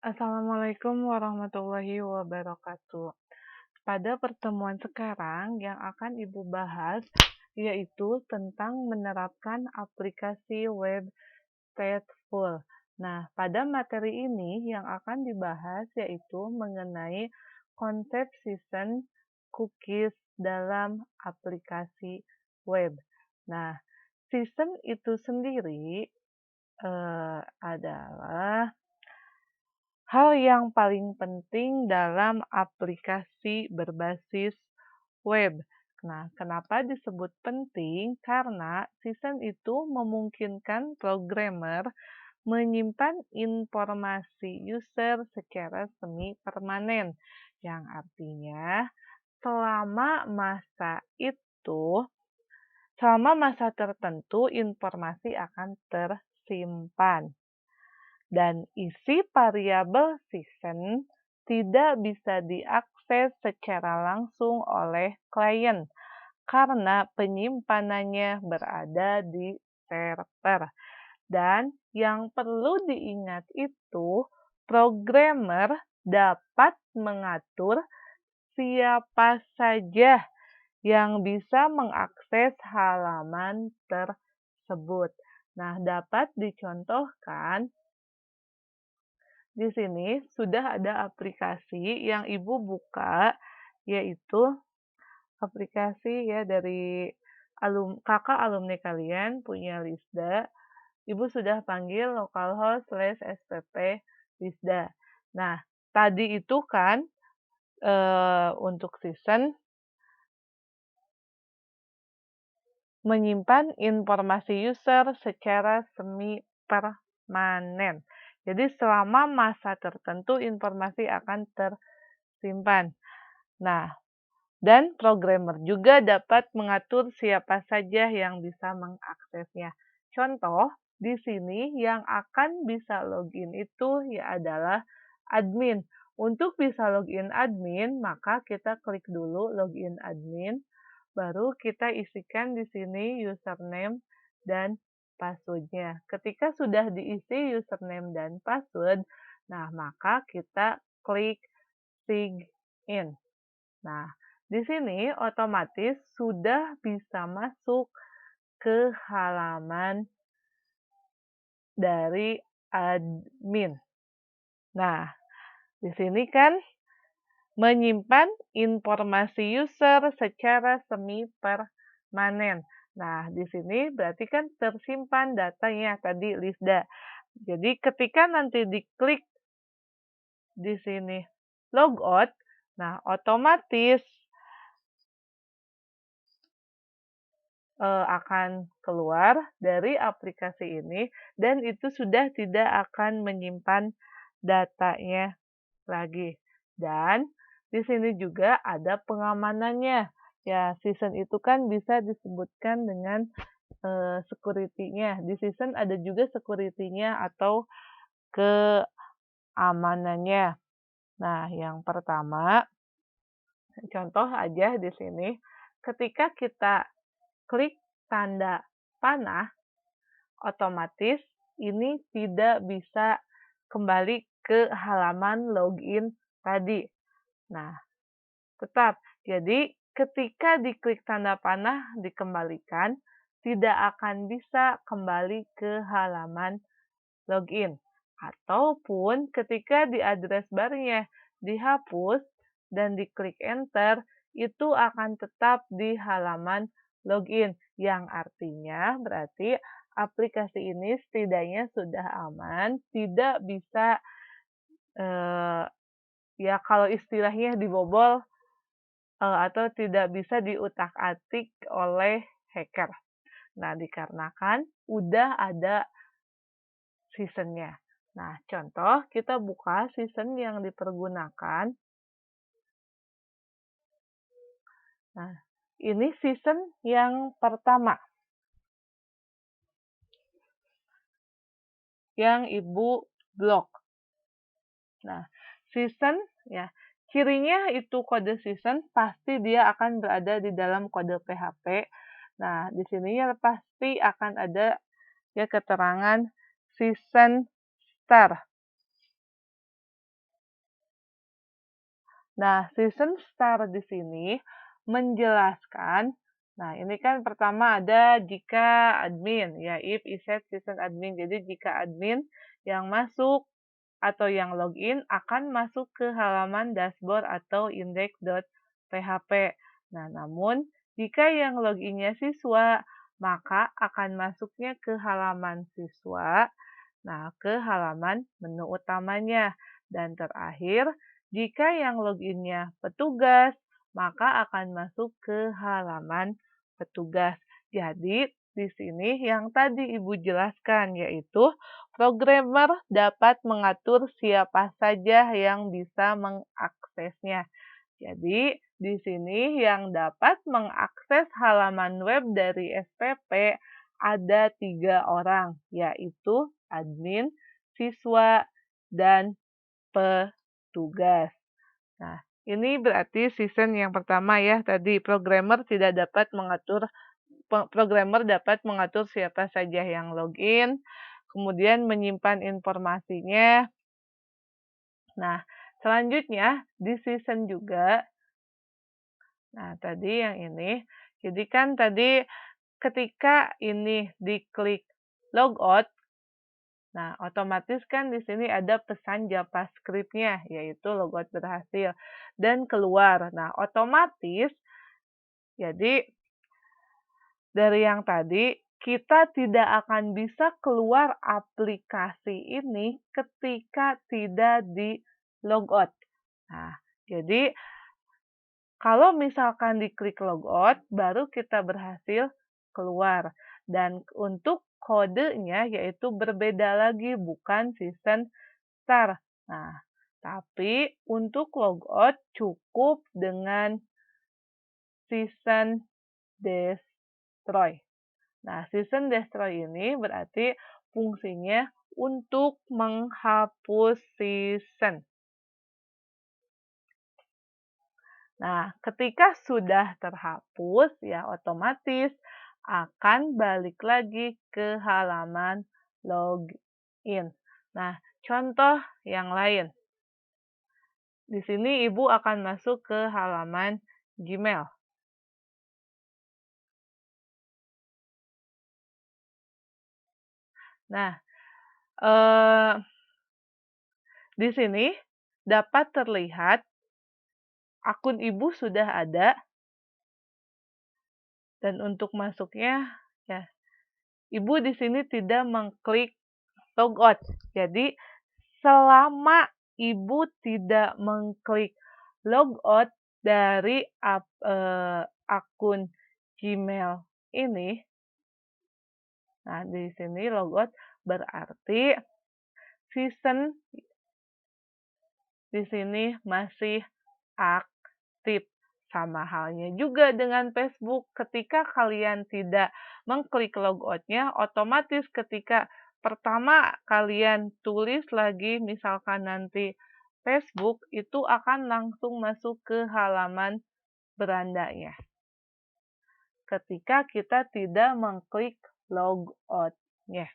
Assalamualaikum warahmatullahi wabarakatuh. Pada pertemuan sekarang yang akan Ibu bahas yaitu tentang menerapkan aplikasi web stateful. Nah, pada materi ini yang akan dibahas yaitu mengenai konsep season cookies dalam aplikasi web. Nah, season itu sendiri adalah hal yang paling penting dalam aplikasi berbasis web. Nah, kenapa disebut penting? Karena season itu memungkinkan programmer menyimpan informasi user secara semi-permanen, yang artinya selama masa itu, selama masa tertentu informasi akan tersimpan. Dan isi variabel season tidak bisa diakses secara langsung oleh klien karena penyimpanannya berada di server. Dan yang perlu diingat itu, programmer dapat mengatur siapa saja yang bisa mengakses halaman tersebut. Nah, dapat dicontohkan di sini sudah ada aplikasi yang Ibu buka, yaitu aplikasi ya dari kakak alumni kalian punya Lisda. Ibu sudah panggil localhost /spp Lisda. Nah, tadi itu kan untuk season menyimpan informasi user secara semi-permanen. Jadi selama masa tertentu informasi akan tersimpan. Nah, dan programmer juga dapat mengatur siapa saja yang bisa mengaksesnya. Contoh, di sini yang akan bisa login itu ya adalah admin. Untuk bisa login admin, maka kita klik dulu login admin, baru kita isikan di sini username dan password-nya. Ketika sudah diisi username dan password, nah maka kita klik sign in. Nah, di sini otomatis sudah bisa masuk ke halaman dari admin. Nah, di sini kan menyimpan informasi user secara semi-permanen. Nah, di sini berarti kan tersimpan datanya tadi Lisda. Jadi ketika nanti diklik di sini logout, nah otomatis akan keluar dari aplikasi ini dan itu sudah tidak akan menyimpan datanya lagi. Dan di sini juga ada pengamanannya. Ya, season itu kan bisa disebutkan dengan security-nya. Di season ada juga security-nya atau keamanannya. Nah, yang pertama, contoh aja di sini, ketika kita klik tanda panah, otomatis ini tidak bisa kembali ke halaman login tadi. Nah, tetap. Jadi, ketika diklik tanda panah dikembalikan, tidak akan bisa kembali ke halaman login. Ataupun ketika di address barnya dihapus dan diklik enter, itu akan tetap di halaman login. Yang artinya berarti aplikasi ini setidaknya sudah aman, tidak bisa ya kalau istilahnya dibobol atau tidak bisa diutak-atik oleh hacker. Nah, dikarenakan udah ada season-nya. Nah, contoh kita buka season yang dipergunakan. Nah, ini season yang pertama yang Ibu blok. Nah, season ya, cirinya itu kode season pasti dia akan berada di dalam kode PHP. Nah, di sini ya pasti akan ada ya keterangan season star. Nah, season star di sini menjelaskan, nah ini kan pertama ada jika admin, ya if iset season admin. Jadi jika admin yang masuk atau yang login akan masuk ke halaman dashboard atau index.php. Nah, namun jika yang loginnya siswa, maka akan masuknya ke halaman siswa, nah ke halaman menu utamanya. Dan terakhir, jika yang loginnya petugas, maka akan masuk ke halaman petugas. Jadi, di sini yang tadi Ibu jelaskan, yaitu programmer dapat mengatur siapa saja yang bisa mengaksesnya. Jadi, di sini yang dapat mengakses halaman web dari SPP ada 3 orang, yaitu admin, siswa, dan petugas. Nah, ini berarti season yang pertama ya, tadi programmer dapat mengatur siapa saja yang login, kemudian menyimpan informasinya. Nah, selanjutnya di season juga, nah tadi yang ini, jadi kan tadi ketika ini diklik logout, nah otomatis kan di sini ada pesan JavaScript-nya, yaitu logout berhasil, dan keluar. Nah, otomatis, jadi dari yang tadi, kita tidak akan bisa keluar aplikasi ini ketika tidak di logout. Nah, jadi kalau misalkan diklik logout, baru kita berhasil keluar. Dan untuk kodenya yaitu berbeda lagi, bukan season star. Nah, tapi untuk logout cukup dengan season destroy. Nah, season destroy ini berarti fungsinya untuk menghapus season. Nah, ketika sudah terhapus, ya otomatis akan balik lagi ke halaman login. Nah, contoh yang lain. Di sini Ibu akan masuk ke halaman Gmail. Nah, di sini dapat terlihat akun Ibu sudah ada, dan untuk masuknya, ya, Ibu di sini tidak mengklik logout. Jadi, selama Ibu tidak mengklik logout dari akun Gmail ini, nah di sini logout berarti season di sini masih aktif. Sama halnya juga dengan Facebook, ketika kalian tidak mengklik logoutnya, otomatis ketika pertama kalian tulis lagi, misalkan nanti Facebook, itu akan langsung masuk ke halaman berandanya. Ketika kita tidak mengklik logout-nya.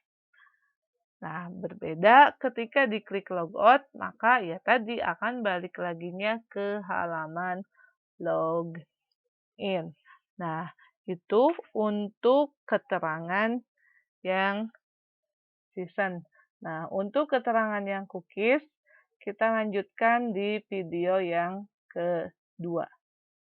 Nah, berbeda ketika diklik logout, maka ya tadi akan balik laginya ke halaman login. Nah, itu untuk keterangan yang season. Nah, untuk keterangan yang cookies, kita lanjutkan di video yang kedua.